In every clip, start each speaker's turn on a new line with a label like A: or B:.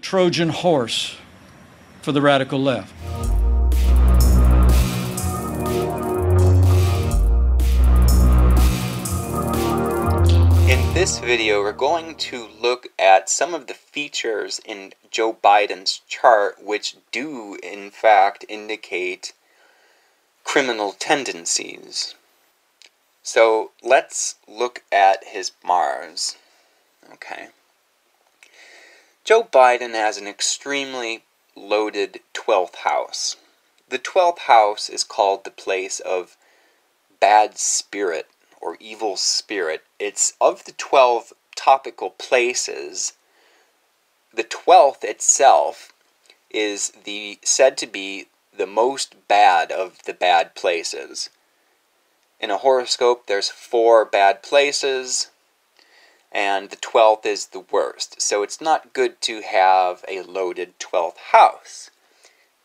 A: Trojan horse for the radical left.
B: In this video, we're going to look at some of the features in Joe Biden's chart which do, in fact, indicate criminal tendencies. So let's look at his Mars. Okay. Joe Biden has an extremely loaded 12th house. The 12th house is called the place of bad spirit or evil spirit. It's of the 12 topical places. The 12th itself is said to be the most bad of the bad places. In a horoscope, there's 4 bad places, and the 12th is the worst. So it's not good to have a loaded 12th house.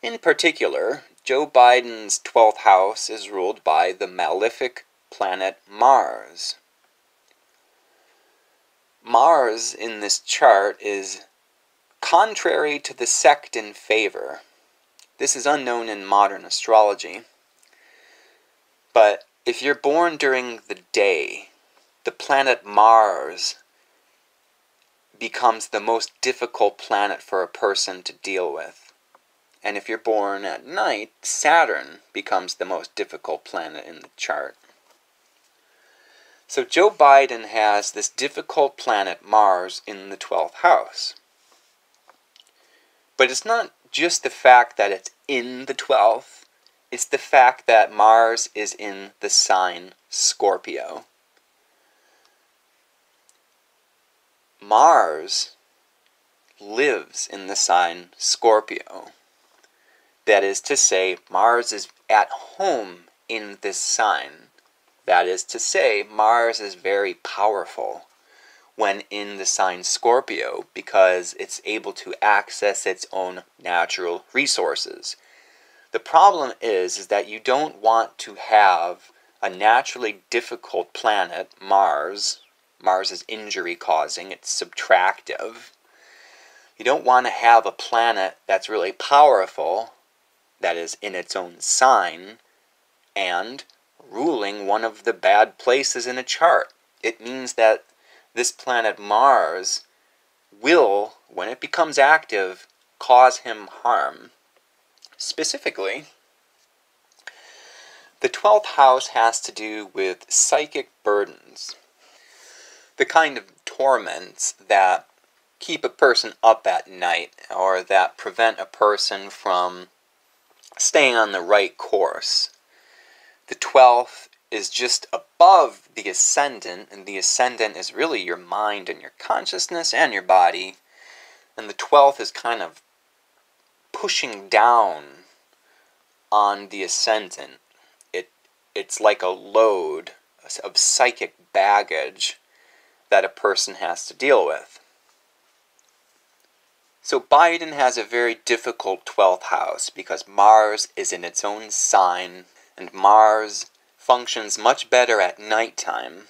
B: In particular, Joe Biden's 12th house is ruled by the malefic planet Mars. Mars in this chart is contrary to the sect in favor. This is unknown in modern astrology. But if you're born during the day, the planet Mars becomes the most difficult planet for a person to deal with. And if you're born at night, Saturn becomes the most difficult planet in the chart. So Joe Biden has this difficult planet Mars in the 12th house. But it's not just the fact that it's in the 12th, it's the fact that Mars is in the sign Scorpio. Mars lives in the sign Scorpio. That is to say, Mars is at home in this sign. That is to say, Mars is very powerful when in the sign Scorpio because it's able to access its own natural resources. The problem is that you don't want to have a naturally difficult planet, Mars. Mars is injury-causing, it's subtractive. You don't want to have a planet that's really powerful, that is in its own sign, and ruling one of the bad places in a chart. It means that this planet Mars will, when it becomes active, cause him harm. Specifically, the 12th house has to do with psychic burdens. The kind of torments that keep a person up at night or that prevent a person from staying on the right course. The 12th is just above the ascendant, and the ascendant is really your mind and your consciousness and your body. And the 12th is kind of pushing down on the ascendant. It's like a load of psychic baggage that a person has to deal with. So Biden has a very difficult 12th house because Mars is in its own sign, and Mars functions much better at nighttime.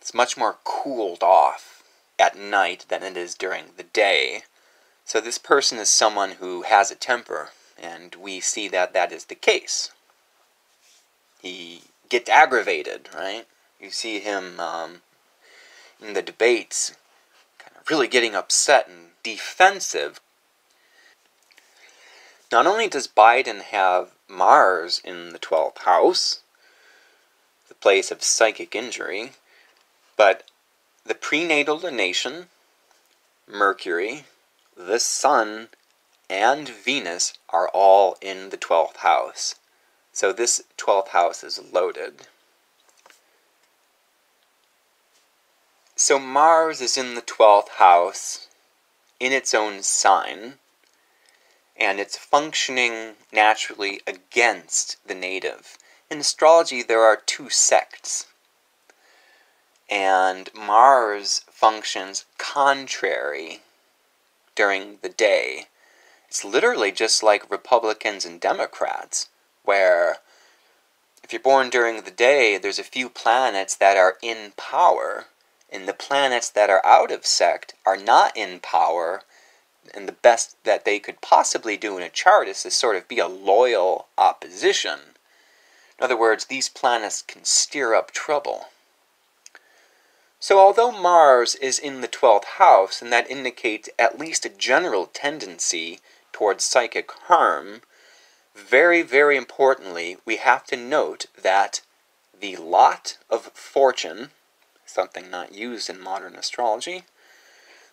B: It's much more cooled off at night than it is during the day. So this person is someone who has a temper, and we see that that is the case. He gets aggravated, right? You see him in the debates kind of really getting upset and defensive. Not only does Biden have Mars in the 12th house, the place of psychic injury, but the prenatal lunation, Mercury, the Sun, and Venus are all in the 12th house. So this 12th house is loaded. So Mars is in the 12th house in its own sign, and it's functioning naturally against the native. In astrology, there are 2 sects, and Mars functions contrary during the day. It's literally just like Republicans and Democrats, where if you're born during the day, there's a few planets that are in power, and the planets that are out of sect are not in power, and the best that they could possibly do in a chart is to sort of be a loyal opposition. In other words, these planets can stir up trouble. So although Mars is in the 12th house, and that indicates at least a general tendency towards psychic harm, very, very importantly, we have to note that the lot of fortune, something not used in modern astrology,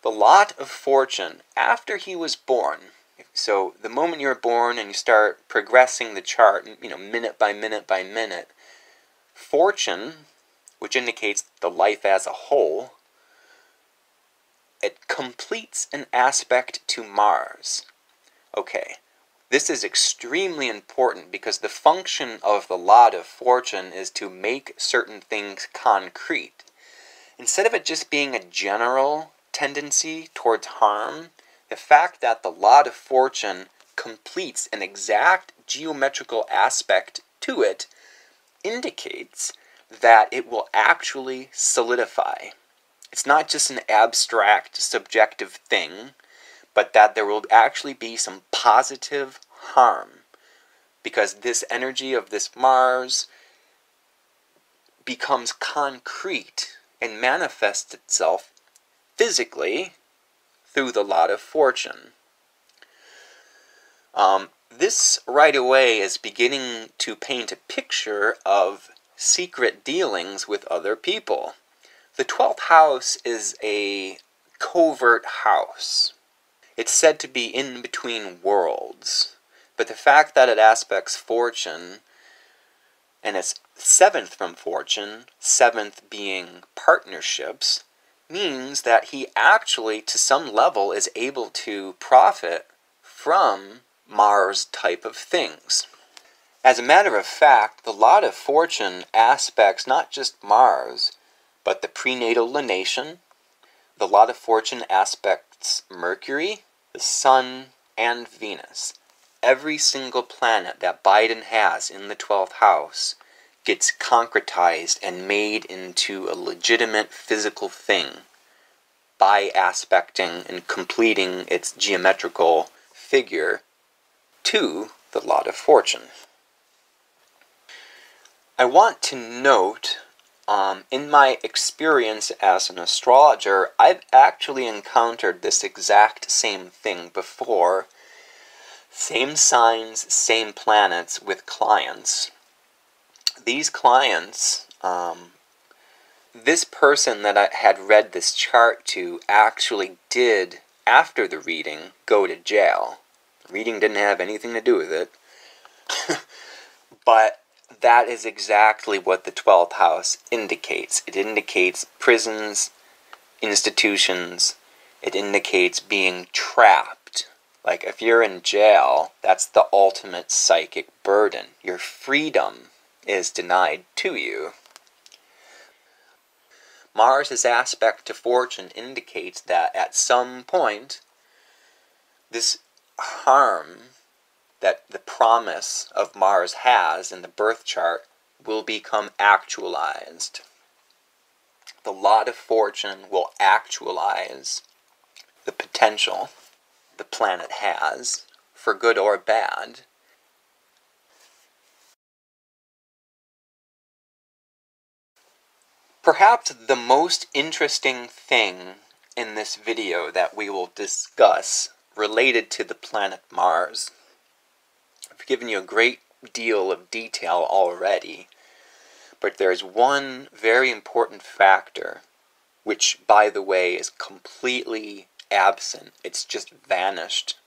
B: the lot of fortune after he was born, so the moment you're born and you start progressing the chart, minute by minute by minute, fortune, which indicates the life as a whole, it completes an aspect to Mars. Okay, this is extremely important because the function of the lot of fortune is to make certain things concrete. Instead of it just being a general tendency towards harm, the fact that the lot of fortune completes an exact geometrical aspect to it indicates that it will actually solidify. It's not just an abstract, subjective thing, but that there will actually be some positive harm, because this energy of this Mars becomes concrete and manifests itself physically through the lot of fortune. This right away is beginning to paint a picture of secret dealings with other people. The 12th house is a covert house. It's said to be in between worlds, but the fact that it aspects fortune, and it's 7th from fortune, 7th being partnerships, means that he actually, to some level, is able to profit from Mars type of things. As a matter of fact, the lot of fortune aspects not just Mars, but the prenatal lunation. The lot of fortune aspects Mercury, the Sun, and Venus. Every single planet that Biden has in the 12th house gets concretized and made into a legitimate physical thing by aspecting and completing its geometrical figure to the lot of fortune. I want to note, in my experience as an astrologer, I've actually encountered this exact same thing before. Same signs, same planets with clients. These clients, this person that I had read this chart to actually did, after the reading, go to jail. The reading didn't have anything to do with it. But that is exactly what the 12th house indicates. It indicates prisons, institutions. It indicates being trapped. Like if you're in jail, that's the ultimate psychic burden. Your freedom is denied to you. Mars' aspect to fortune indicates that at some point, this harm that the promise of Mars has in the birth chart will become actualized. The lot of fortune will actualize the potential the planet has, for good or bad. Perhaps the most interesting thing in this video that we will discuss related to the planet Mars. I've given you a great deal of detail already, but there's one very important factor, which, by the way, is completely absent. It's just vanished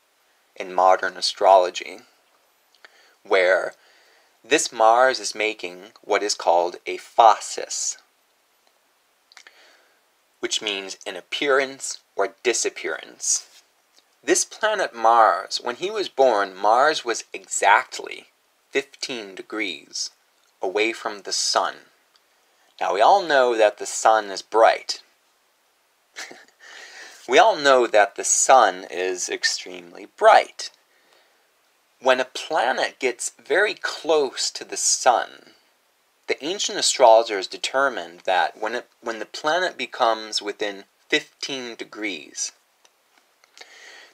B: in modern astrology, where this Mars is making what is called a phasis, which means an appearance or disappearance. This planet Mars, when he was born, Mars was exactly 15 degrees away from the Sun. Now we all know that the Sun is bright. We all know that the Sun is extremely bright. When a planet gets very close to the Sun, the ancient astrologers determined that when the planet becomes within 15 degrees,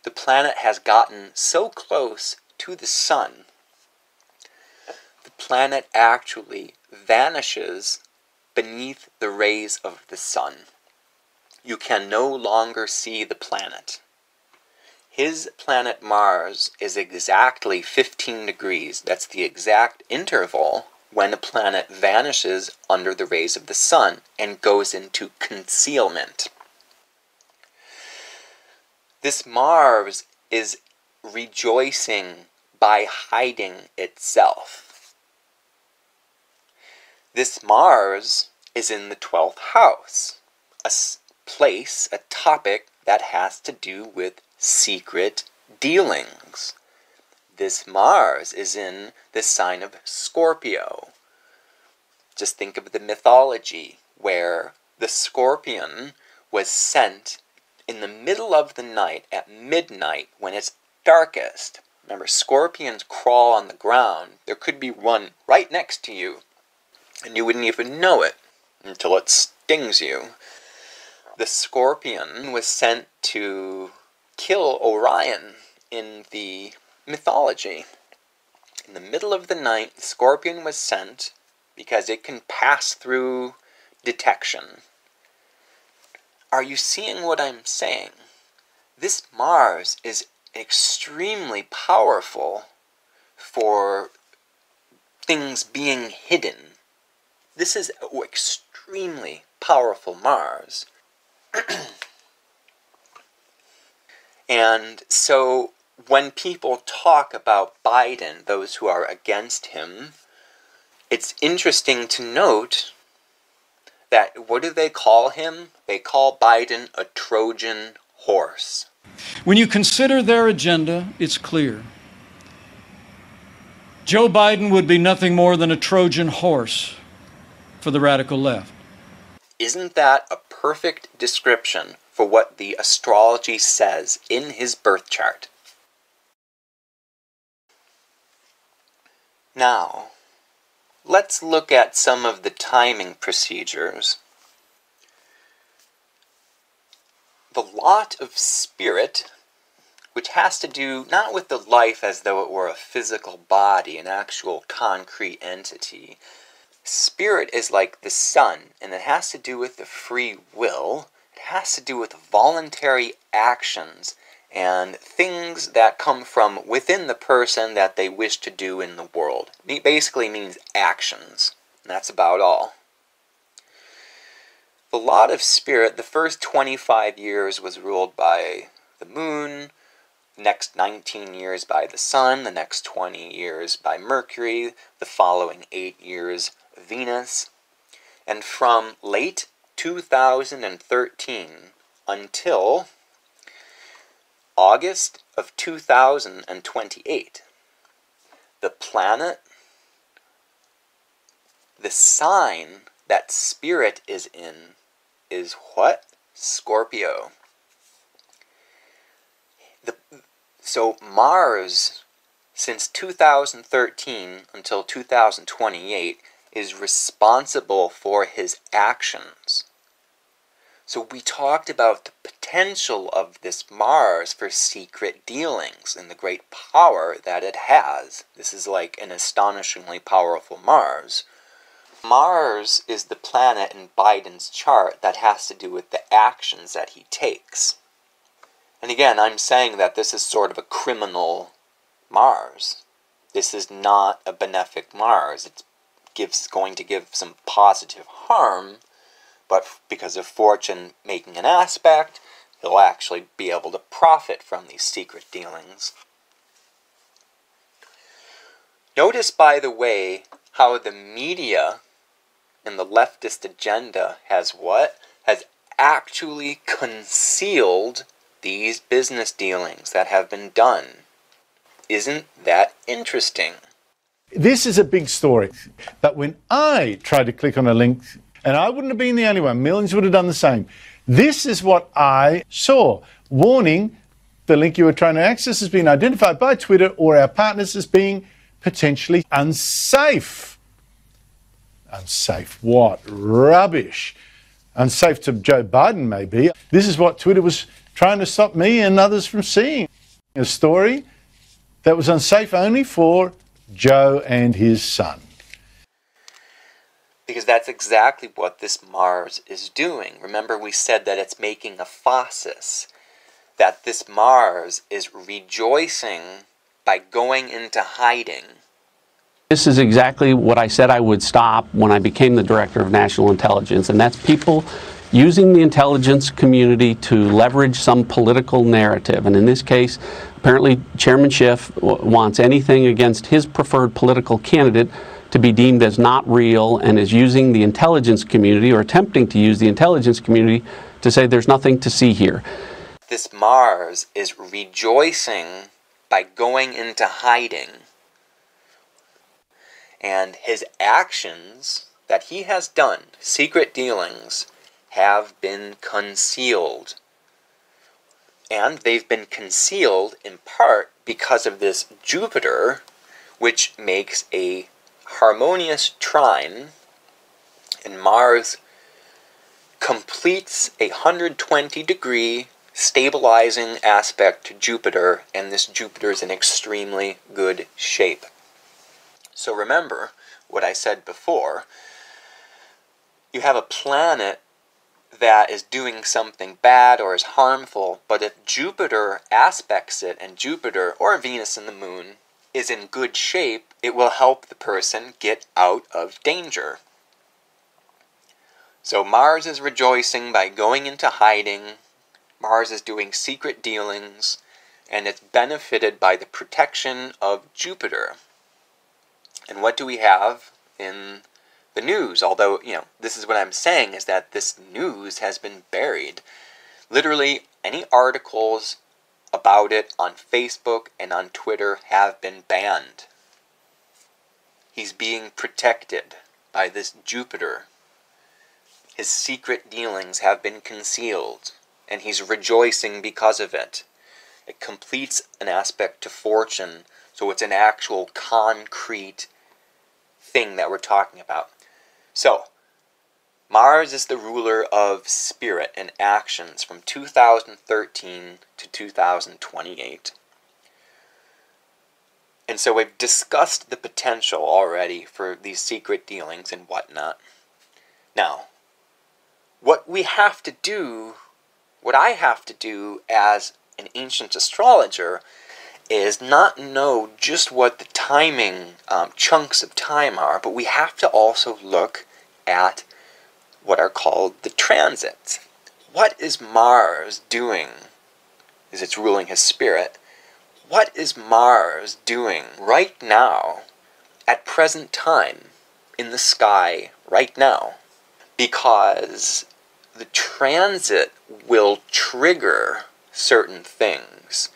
B: the planet has gotten so close to the sun, the planet actually vanishes beneath the rays of the sun. You can no longer see the planet. His planet Mars is exactly 15 degrees. That's the exact interval when a planet vanishes under the rays of the sun and goes into concealment. This Mars is rejoicing by hiding itself. This Mars is in the 12th house, a place, a topic that has to do with secret dealings. This Mars is in the sign of Scorpio. Just think of the mythology where the scorpion was sent in the middle of the night at midnight when it's darkest. Remember, scorpions crawl on the ground. There could be one right next to you, and you wouldn't even know it until it stings you. The scorpion was sent to kill Orion in the mythology. In the middle of the night, the scorpion was sent because it can pass through detection. Are you seeing what I'm saying? This Mars is extremely powerful for things being hidden. This is extremely powerful Mars. And so when people talk about Biden, those who are against him, it's interesting to note that, what do they call him? They call Biden a Trojan horse.
A: When you consider their agenda, it's clear. Joe Biden would be nothing more than a Trojan horse for the radical left.
B: Isn't that a perfect description for what the astrology says in his birth chart? Now, let's look at some of the timing procedures. The lot of spirit, which has to do not with the life as though it were a physical body, an actual concrete entity. Spirit is like the sun, and it has to do with the free will. It has to do with voluntary actions and things that come from within the person that they wish to do in the world. It basically means actions. And that's about all. The lot of spirit, the first 25 years was ruled by the moon, the next 19 years by the sun, the next 20 years by Mercury, the following 8 years Venus, and from late 2013 until August of 2028, the planet, the sign that spirit is in, is what? Scorpio. So Mars, since 2013 until 2028, is responsible for his actions. So we talked about the potential of this Mars for secret dealings and the great power that it has. This is like an astonishingly powerful Mars. Mars is the planet in Biden's chart that has to do with the actions that he takes. And again, I'm saying that this is sort of a criminal Mars. This is not a benefic Mars. It's going to give some positive harm, but because of fortune making an aspect, he'll actually be able to profit from these secret dealings. Notice, by the way, how the media and the leftist agenda has what? Has actually concealed these business dealings that have been done. Isn't that interesting?
C: This is a big story, but when I tried to click on a link, and I wouldn't have been the only one, millions would have done the same. This is what I saw. Warning, the link you were trying to access has been identified by Twitter or our partners as being potentially unsafe. Unsafe, what rubbish. Unsafe to Joe Biden, maybe. This is what Twitter was trying to stop me and others from seeing a story that was unsafe only for Joe and his son.
B: Because that's exactly what this Mars is doing. Remember, we said that it's making a phasis, that this Mars is rejoicing by going into hiding.
D: This is exactly what I said I would stop when I became the Director of National Intelligence, and that's people using the intelligence community to leverage some political narrative. And in this case, apparently Chairman Schiff wants anything against his preferred political candidate to be deemed as not real, and is using the intelligence community, or attempting to use the intelligence community, to say there's nothing to see here.
B: This Mars is rejoicing by going into hiding. And his actions that he has done, secret dealings, have been concealed. And they've been concealed in part because of this Jupiter, which makes a harmonious trine, and Mars completes a 120-degree stabilizing aspect to Jupiter, and this Jupiter is in extremely good shape. So remember what I said before. You have a planet that is doing something bad or is harmful, but if Jupiter aspects it, and Jupiter, or Venus and the Moon, is in good shape, it will help the person get out of danger. So Mars is rejoicing by going into hiding. Mars is doing secret dealings, and it's benefited by the protection of Jupiter. And what do we have in the news? Although, this is what I'm saying, is that this news has been buried. Literally, any articles about it on Facebook and on Twitter have been banned. He's being protected by this Jupiter. His secret dealings have been concealed, and he's rejoicing because of it. It completes an aspect to fortune, so it's an actual concrete thing that we're talking about. So, Mars is the ruler of spirit and actions from 2013 to 2028. And so we've discussed the potential already for these secret dealings and whatnot. Now, what I have to do as an ancient astrologer is not know just what the timing chunks of time are, but we have to also look at what are called the transits. What is Mars doing? As it's ruling his spirit. What is Mars doing right now, at present time, in the sky right now? Because the transit will trigger certain things.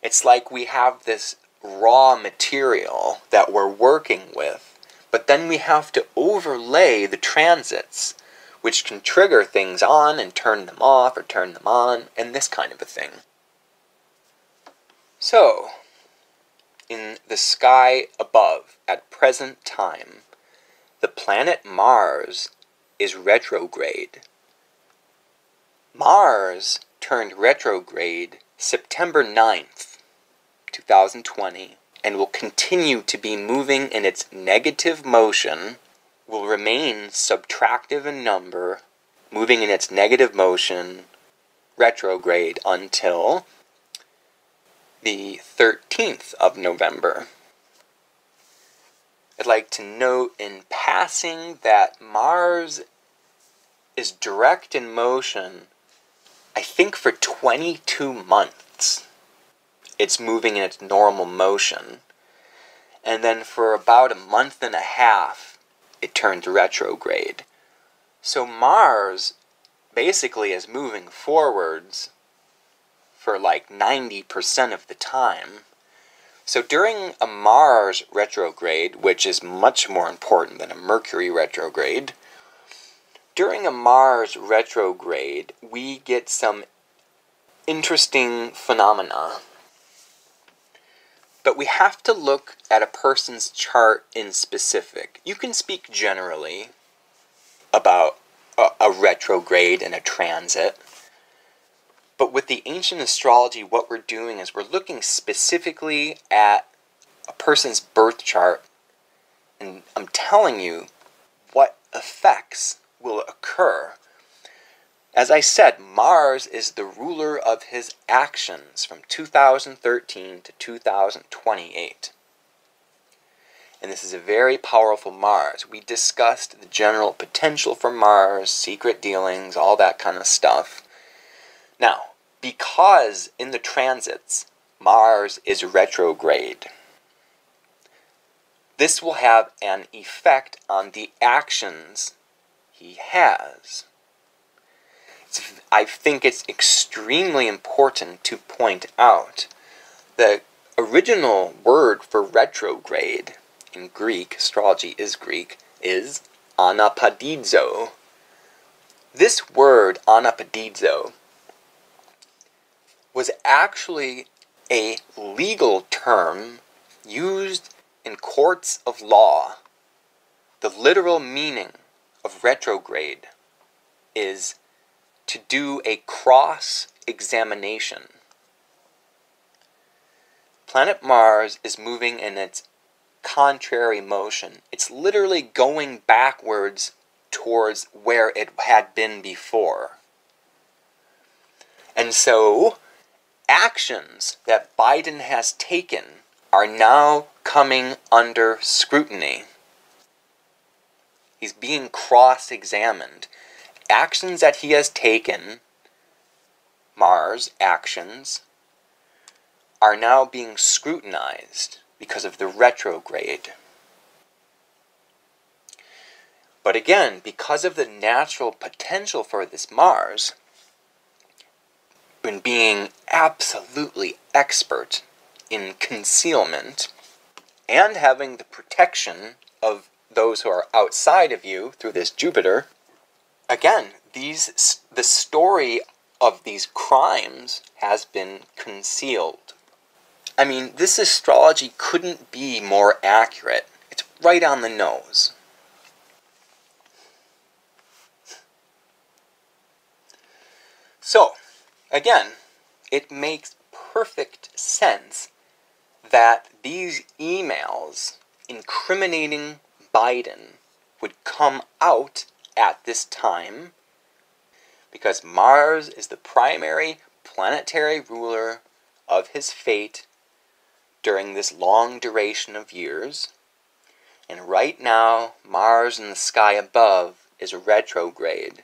B: It's like we have this raw material that we're working with, but then we have to overlay the transits, which can trigger things on and turn them off or turn them on, and this kind of a thing. So, in the sky above, at present time, the planet Mars is retrograde. Mars turned retrograde September 9th, 2020, and will continue to be moving in its negative motion, will remain subtractive in number, moving in its negative motion, retrograde, until the 13th of November. I'd like to note in passing that Mars is direct in motion, I think for 22 months. It's moving in its normal motion. And then for about a month and a half, it turns retrograde. So Mars basically is moving forwards for like 90% of the time. So during a Mars retrograde, which is much more important than a Mercury retrograde, during a Mars retrograde, we get some interesting phenomena. But we have to look at a person's chart in specific. You can speak generally about a retrograde and a transit. But with the ancient astrology, what we're doing is we're looking specifically at a person's birth chart, and I'm telling you what effects will occur. As I said, Mars is the ruler of his actions from 2013 to 2028. And this is a very powerful Mars. We discussed the general potential for Mars, secret dealings, all that kind of stuff. Now, because in the transits, Mars is retrograde, this will have an effect on the actions he has. I think it's extremely important to point out the original word for retrograde in Greek, astrology is Greek, is anapadizo. This word, anapadizo, was actually a legal term used in courts of law. The literal meaning of retrograde is to do a cross-examination. Planet Mars is moving in its contrary motion. It's literally going backwards towards where it had been before. And so, actions that Biden has taken are now coming under scrutiny. He's being cross-examined. Actions that he has taken, Mars actions, are now being scrutinized because of the retrograde. But again, because of the natural potential for this Mars, in being absolutely expert in concealment, and having the protection of those who are outside of you through this Jupiter, again, the story of these crimes has been concealed. I mean, this astrology couldn't be more accurate. It's right on the nose. So, again, it makes perfect sense that these emails incriminating Biden would come out at this time, because Mars is the primary planetary ruler of his fate during this long duration of years, and right now Mars in the sky above is retrograde,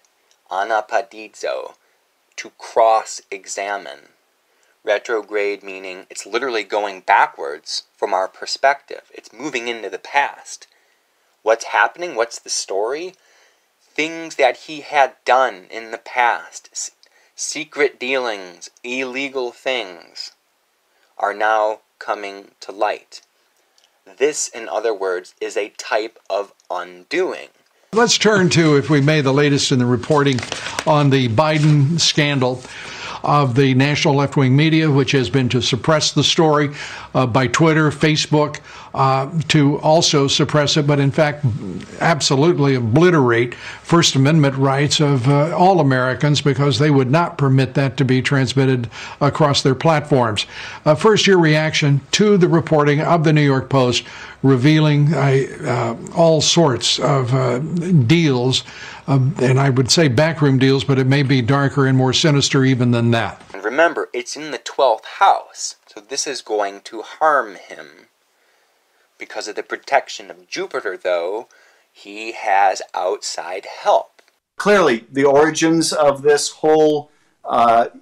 B: anapadizo, to cross-examine. Retrograde meaning it's literally going backwards from our perspective. It's moving into the past. What's happening? What's the story? Things that he had done in the past, secret dealings, illegal things, are now coming to light. This, in other words, is a type of undoing.
E: Let's turn to, if we may, the latest in the reporting on the Biden scandal of the national left-wing media, which has been to suppress the story by Twitter, Facebook, to also suppress it, but in fact absolutely obliterate First Amendment rights of all Americans, because they would not permit that to be transmitted across their platforms. First, your reaction to the reporting of the New York Post revealing all sorts of deals, and I would say backroom deals, but it may be darker and more sinister even than that.
B: And remember, it's in the 12th house, so this is going to harm him. Because of the protection of Jupiter, though, he has outside help.
F: Clearly, the origins of this whole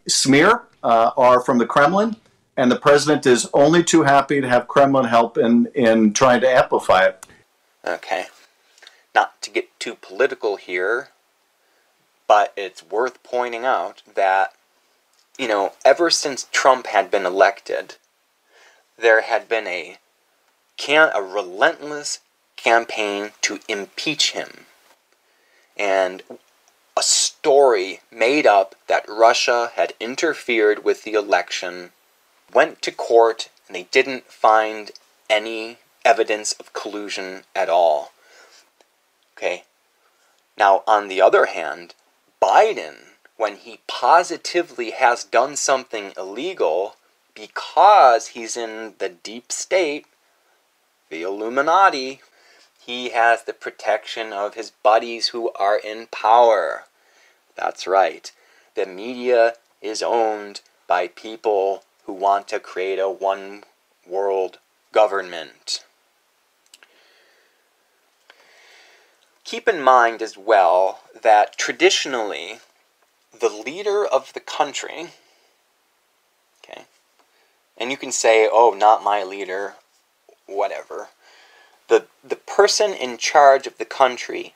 F: smear are from the Kremlin, and the president is only too happy to have Kremlin help in trying to amplify it.
B: Okay. Not to get too political here, but it's worth pointing out that, you know, ever since Trump had been elected, there had been a relentless campaign to impeach him. And a story made up that Russia had interfered with the election, went to court, and they didn't find any evidence of collusion at all. Okay. Now, on the other hand, Biden when he positively has done something illegal because he's in the deep state, the Illuminati, he has the protection of his buddies who are in power. That's right. The media is owned by people who want to create a one-world government. Keep in mind as well that traditionally, the leader of the country, okay, and you can say, oh, not my leader, whatever. The person in charge of the country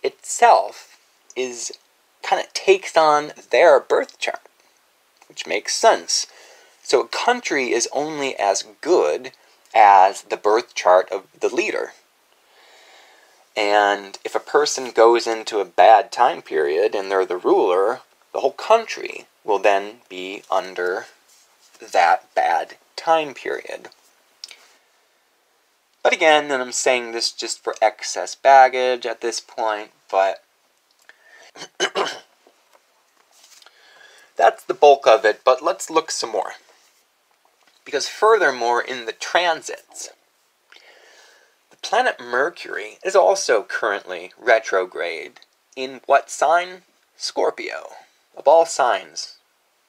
B: itself is kind of takes on their birth chart, which makes sense. So a country is only as good as the birth chart of the leader. And if a person goes into a bad time period and they're the ruler, the whole country will then be under that bad time period. But again, and I'm saying this just for excess baggage at this point, but that's the bulk of it. But let's look some more. Because furthermore, in the transits, the planet Mercury is also currently retrograde. In what sign? Scorpio. Of all signs,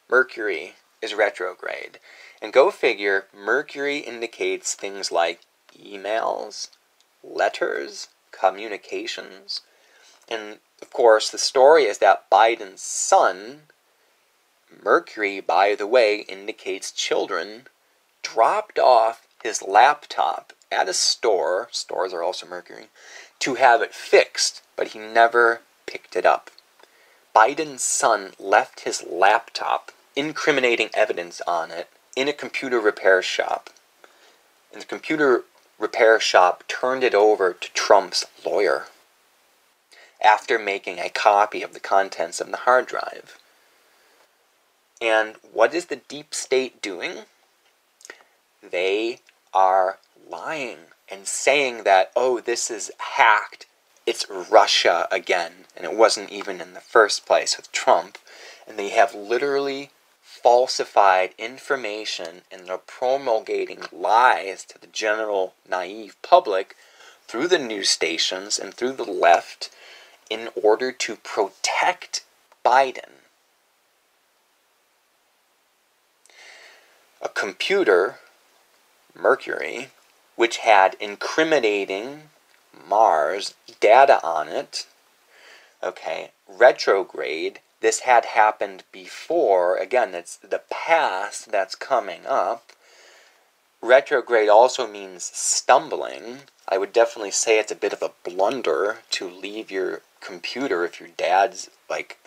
B: Mercury is retrograde. And go figure, Mercury indicates things like emails, letters, communications. And of course, the story is that Biden's son, Mercury, by the way, indicates children, dropped off his laptop at a store, stores are also Mercury, to have it fixed, but he never picked it up. Biden's son left his laptop, incriminating evidence on it, in a computer repair shop. And the computer repair shop turned it over to Trump's lawyer after making a copy of the contents of the hard drive. And what is the deep state doing? They are lying and saying that, oh, this is hacked. It's Russia again. And it wasn't even in the first place with Trump. And they have literally falsified information and they're promulgating lies to the general naive public through the news stations and through the left in order to protect Biden. A computer, Mercury, which had incriminating Mars data on it, okay, retrograde. This had happened before. Again, it's the past that's coming up. Retrograde also means stumbling. I would definitely say it's a bit of a blunder to leave your computer if your dad's like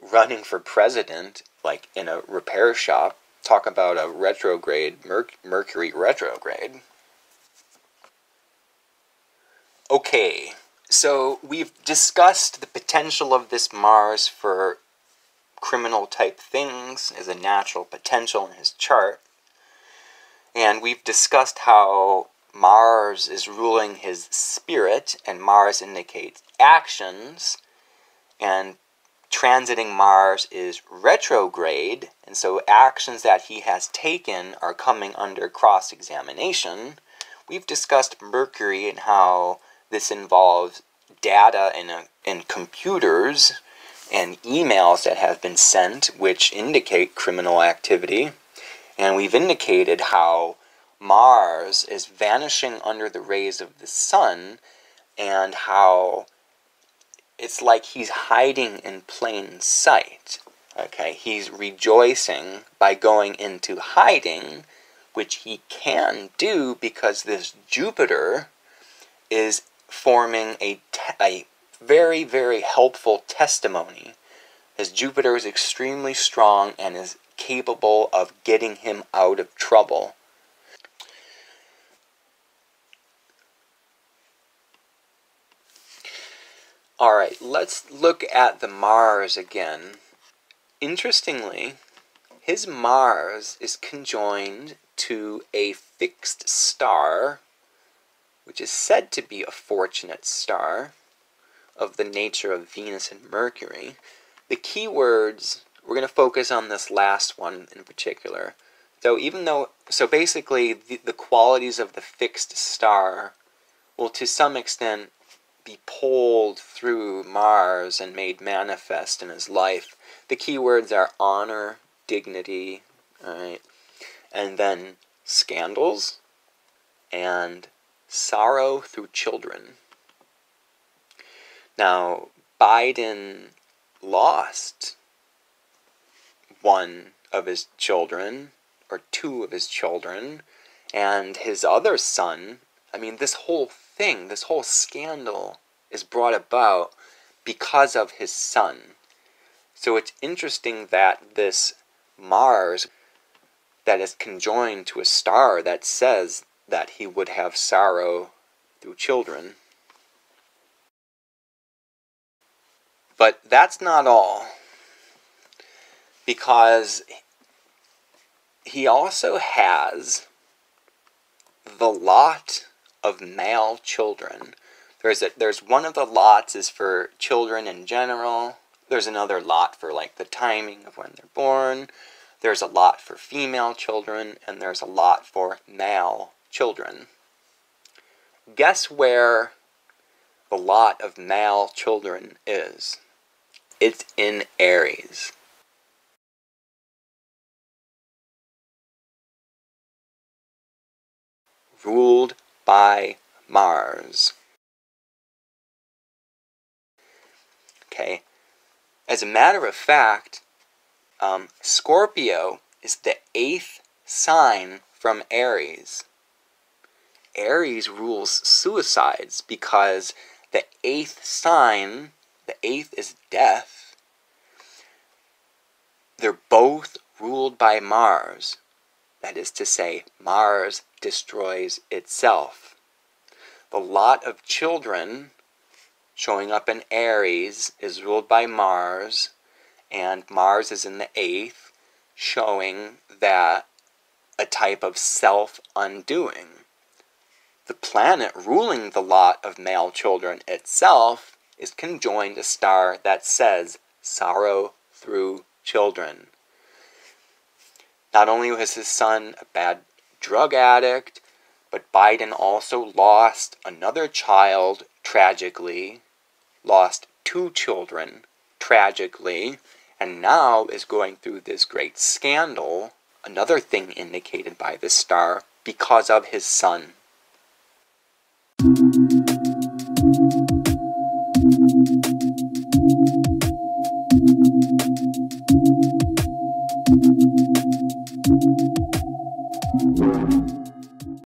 B: running for president, like in a repair shop. Talk about a retrograde, Mercury retrograde. Okay, so we've discussed the potential of this Mars for criminal type things as a natural potential in his chart. And we've discussed how Mars is ruling his spirit, and Mars indicates actions, and transiting Mars is retrograde, and so actions that he has taken are coming under cross-examination. We've discussed Mercury and how this involves data and computers and emails that have been sent which indicate criminal activity. And we've indicated how Mars is vanishing under the rays of the sun and how it's like he's hiding in plain sight. Okay, he's rejoicing by going into hiding, which he can do because this Jupiter is forming a very, very helpful testimony, as Jupiter is extremely strong and is capable of getting him out of trouble. Alright, let's look at the Mars again. Interestingly, his Mars is conjoined to a fixed star, which is said to be a fortunate star of the nature of Venus and Mercury. the keywords, we're going to focus on this last one in particular. So basically the qualities of the fixed star will to some extent be pulled through Mars and made manifest in his life. The keywords are honor, dignity, alright, and then scandals and sorrow through children. Now, Biden lost one of his children, or two of his children, and his other son. I mean, this whole thing, this whole scandal is brought about because of his son. So it's interesting that this Mars that is conjoined to a star that says that he would have sorrow through children. But that's not all, because he also has the lot of male children. There's one of the lots is for children in general. There's another lot for like the timing of when they're born. There's a lot for female children, and there's a lot for male children. Guess where the lot of male children is? It's in Aries. Ruled by Mars. Okay. As a matter of fact, Scorpio is the 8th sign from Aries. Aries rules suicides because the 8th sign, the 8th is death. They're both ruled by Mars. That is to say, Mars destroys itself. The lot of children showing up in Aries is ruled by Mars, and Mars is in the 8th, showing that a type of self-undoing. The planet ruling the lot of male children itself is conjoined a star that says sorrow through children. Not only was his son a bad drug addict, but Biden also lost another child tragically, lost 2 children tragically, and now is going through this great scandal, another thing indicated by this star, because of his son.